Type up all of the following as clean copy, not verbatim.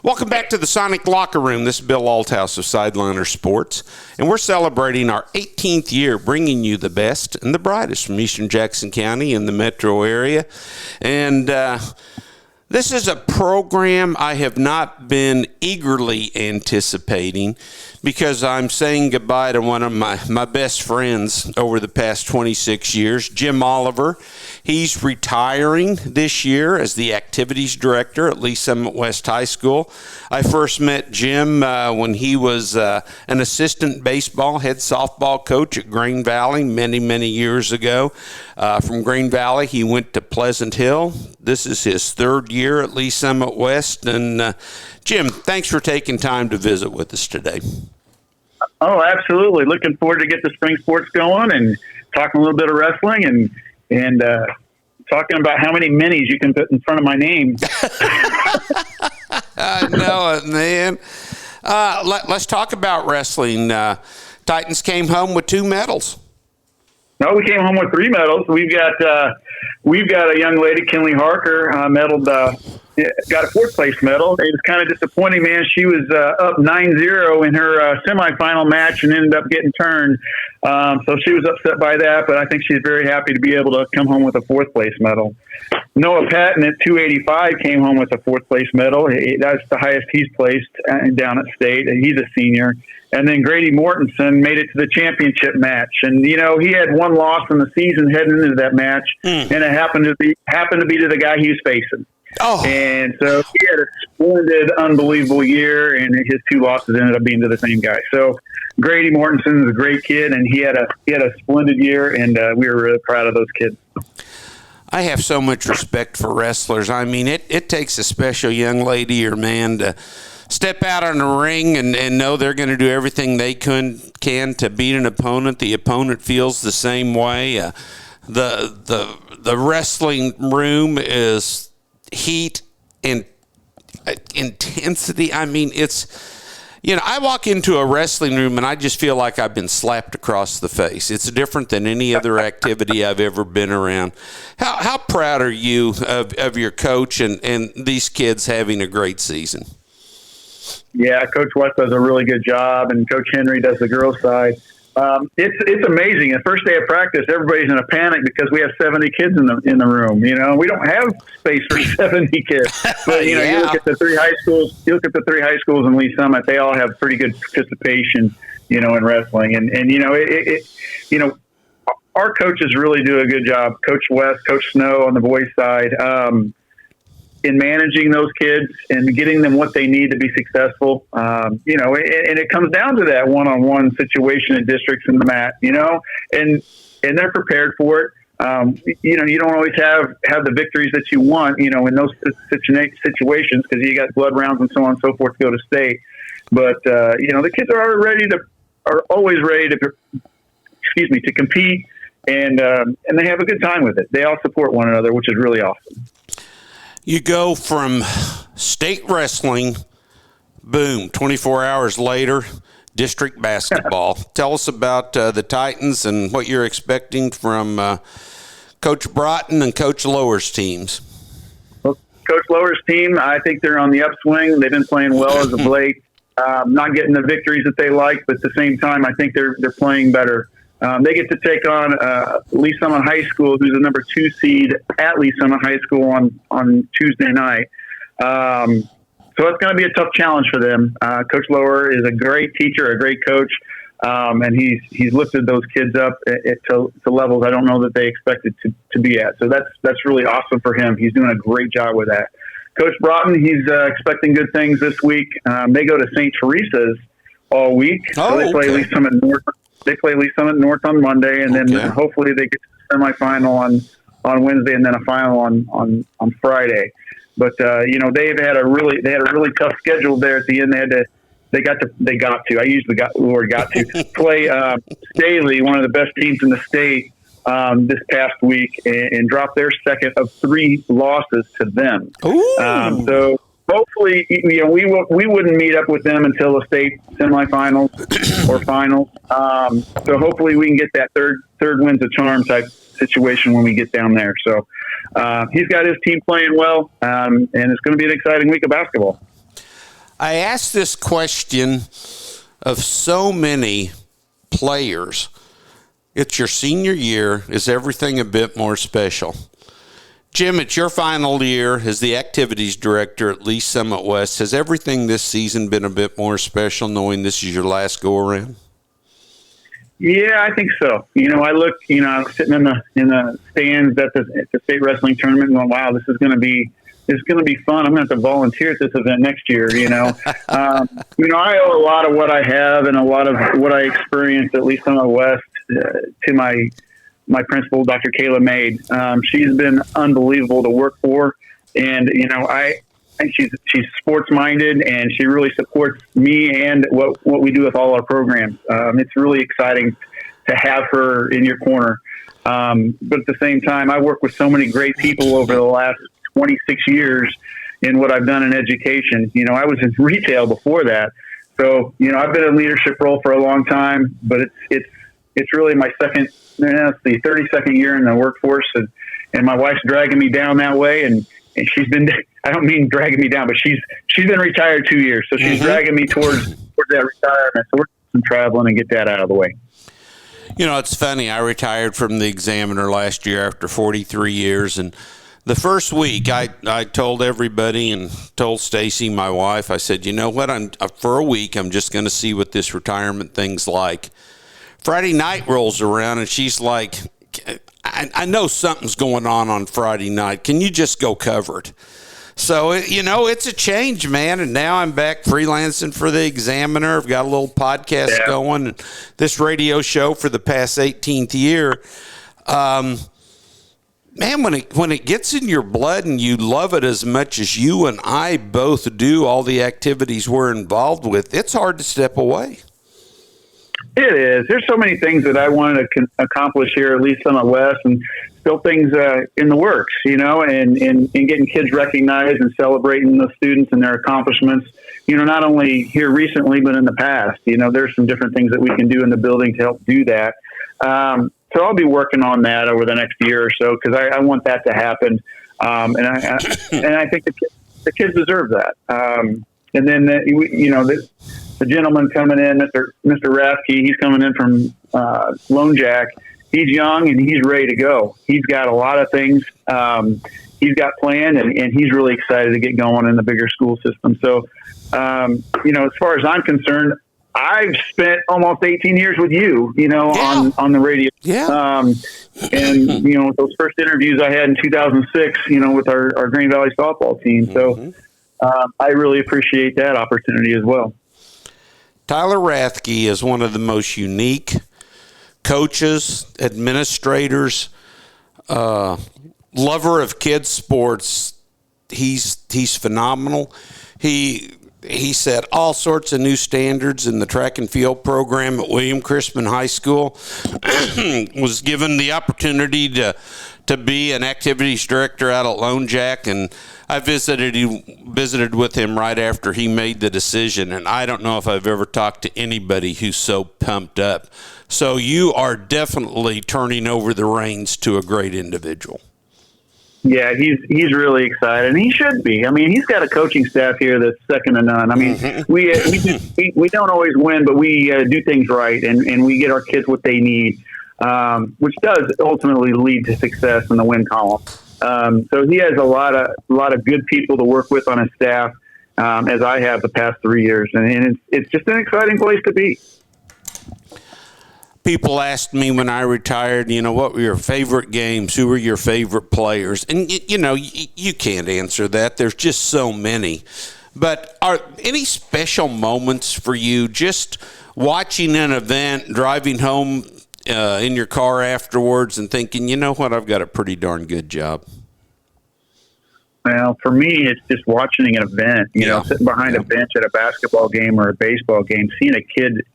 Welcome back to the Sonic Locker Room. This is Bill Althouse of Sideliner Sports, and we're celebrating our 18th year bringing you the best and the brightest from Eastern Jackson County and the metro area. And this is a program I have not been eagerly anticipating because I'm saying goodbye to one of my best friends over the past 26 years, Jim Oliver. He's retiring this year as the activities director at Lee Summit West High School. I first met Jim when he was an assistant baseball, head softball coach at Green Valley many, many years ago. From Green Valley, he went to Pleasant Hill. This is his third year at Lee Summit West. And Jim, thanks for taking time to visit with us today. Oh, absolutely. Looking forward to get the spring sports going and talking a little bit of wrestling and talking about how many minis you can put in front of my name. I know it, man. Let's talk about wrestling. Titans came home with 2 medals. No, we came home with 3 medals. We've got a young lady, Kinley Harker, medaled. Got a 4th place medal. It was kind of disappointing, man. She was up 9-0 in her semifinal match and ended up getting turned. So she was upset by that, but I think she's very happy to be able to come home with a 4th place medal. Noah Patton at 285 came home with a 4th place medal. That's the highest he's placed down at state. He's a senior. And then Grady Mortensen made it to the championship match. And, you know, he had 1 loss in the season heading into that match, and it happened to be to the guy he was facing. Oh. And so he had a splendid, unbelievable year, and his 2 losses ended up being to the same guy. So Grady Mortensen is a great kid, and he had a splendid year, and we were really proud of those kids. I have so much respect for wrestlers. I mean, it takes a special young lady or man to step out on the ring and know they're going to do everything they can to beat an opponent. The opponent feels the same way. The wrestling room is heat and intensity. I mean, I walk into a wrestling room and I just feel like I've been slapped across the face. It's different than any other activity I've ever been around. How proud are you of your coach and these kids having a great season? Yeah, Coach West does a really good job, and Coach Henry does the girls' side. It's amazing. The first day of practice, everybody's in a panic because we have 70 kids in the room. You know, we don't have space for 70 kids. But you know, you look at the 3 high schools. You look at the 3 high schools in Lee Summit. They all have pretty good participation, you know, in wrestling. And you know, our coaches really do a good job. Coach West, Coach Snow on the boys' side. In managing those kids and getting them what they need to be successful. You know, and it comes down to that one-on-one situation in districts in the mat, you know, and they're prepared for it. You know, you don't always have the victories that you want, you know, in those situations because you got blood rounds and so on and so forth to go to state. But, you know, the kids are always ready to compete and they have a good time with it. They all support one another, which is really awesome. You go from state wrestling, boom, 24 hours later, district basketball. Tell us about the Titans and what you're expecting from Coach Broughton and Coach Lower's teams. Well, Coach Lower's team, I think they're on the upswing. They've been playing well as of late. Not getting the victories that they like, but at the same time, I think they're playing better. They get to take on Lee Summit High School, who's the number 2 seed at Lee Summit High School on Tuesday night. So it's going to be a tough challenge for them. Coach Lower is a great teacher, a great coach, and he's lifted those kids up to levels I don't know that they expected to be at. So that's really awesome for him. He's doing a great job with that. Coach Broughton, he's expecting good things this week. They go to St. Teresa's all week. So they play Lee Summit North. They play Lee Summit North on Monday, and then hopefully they get to the semifinal on Wednesday, and then a final on Friday. But you know, they had a really tough schedule there at the end. They got to. I used the word "got to" play Staley, one of the best teams in the state, this past week, and drop their second of 3 losses to them. So hopefully, you know, we wouldn't meet up with them until the state semifinals or finals. So hopefully we can get that third wins a charm type situation when we get down there. So he's got his team playing well, and it's going to be an exciting week of basketball. I asked this question of so many players. It's your senior year. Is everything a bit more special? Jim, it's your final year as the activities director at Lee's Summit West. Has everything this season been a bit more special knowing this is your last go-around? Yeah, I think so. I look, I was sitting in the stands at the state wrestling tournament and going, wow, this is going to be fun. I'm going to have to volunteer at this event next year. I owe a lot of what I have and a lot of what I experienced at Lee's Summit West to my principal, Dr. Kayla Maid. She's been unbelievable to work for. And, she's sports minded and she really supports me and what we do with all our programs. It's really exciting to have her in your corner. But at the same time, I work with so many great people over the last 26 years in what I've done in education. I was in retail before that. So, I've been in a leadership role for a long time, but it's really my 32nd year in the workforce, and my wife's dragging me down that way. And she's been, I don't mean dragging me down, but she's been retired 2 years. So she's dragging me towards that retirement. So we're doing some traveling and get that out of the way. It's funny. I retired from the Examiner last year after 43 years. And the first week I told everybody and told Stacy, my wife, I said, you know what? For a week, I'm just going to see what this retirement thing's like. Friday night rolls around and she's like, I know something's going on Friday night. Can you just go cover it? So, it's a change, man. And now I'm back freelancing for the Examiner. I've got a little podcast going, this radio show for the past 18th year. Man, when it gets in your blood and you love it as much as you and I both do, all the activities we're involved with, it's hard to step away. It is. There's so many things that I wanted to accomplish here at Lee's Summit West, and still things in the works, and getting kids recognized and celebrating the students and their accomplishments, not only here recently, but in the past. There's some different things that we can do in the building to help do that. So I'll be working on that over the next year or so, because I want that to happen. And I think the kids deserve that. And then, the gentleman coming in, Mr. Rathke, he's coming in from Lone Jack. He's young and he's ready to go. He's got a lot of things he's got planned, and he's really excited to get going in the bigger school system. So, as far as I'm concerned, I've spent almost 18 years with you, on the radio. Yeah. And, with those first interviews I had in 2006, with our Green Valley softball team. So I really appreciate that opportunity as well. Tyler Rathke is one of the most unique coaches, administrators, lover of kids sports. He's phenomenal. He set all sorts of new standards in the track and field program at William Crispin High School. Was given the opportunity to be an activities director out at Lone Jack, and I visited with him right after he made the decision, and I don't know if I've ever talked to anybody who's so pumped up. So you are definitely turning over the reins to a great individual. Yeah, he's really excited, and he should be. I mean, he's got a coaching staff here that's second to none. I mean, we don't always win, but we do things right, and we get our kids what they need, which does ultimately lead to success in the win column. So he has a lot of good people to work with on his staff, as I have the past 3 years, and it's just an exciting place to be. People asked me when I retired, what were your favorite games? Who were your favorite players? And, you can't answer that. There's just so many. But are any special moments for you just watching an event, driving home in your car afterwards and thinking, you know what, I've got a pretty darn good job? Well, for me, it's just watching an event, sitting behind a bench at a basketball game or a baseball game, seeing a kid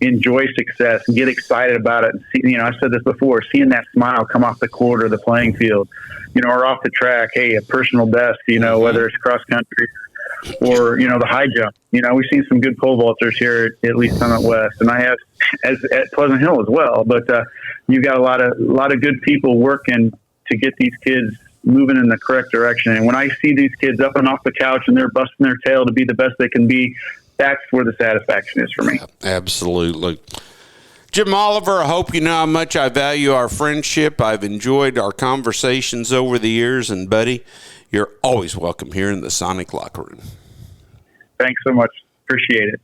enjoy success and get excited about it. And see, I said this before, seeing that smile come off the court or the playing field, or off the track, hey, a personal best, whether it's cross country or, the high jump. We've seen some good pole vaulters here at Lee's Summit West, and I have at Pleasant Hill as well. But you've got a lot of good people working to get these kids, moving in the correct direction. And when I see these kids up and off the couch and they're busting their tail to be the best they can be, that's where the satisfaction is for me. Absolutely. Jim Oliver, I hope you know how much I value our friendship. I've enjoyed our conversations over the years, and buddy, you're always welcome here in the Sonic locker room. Thanks so much. Appreciate it.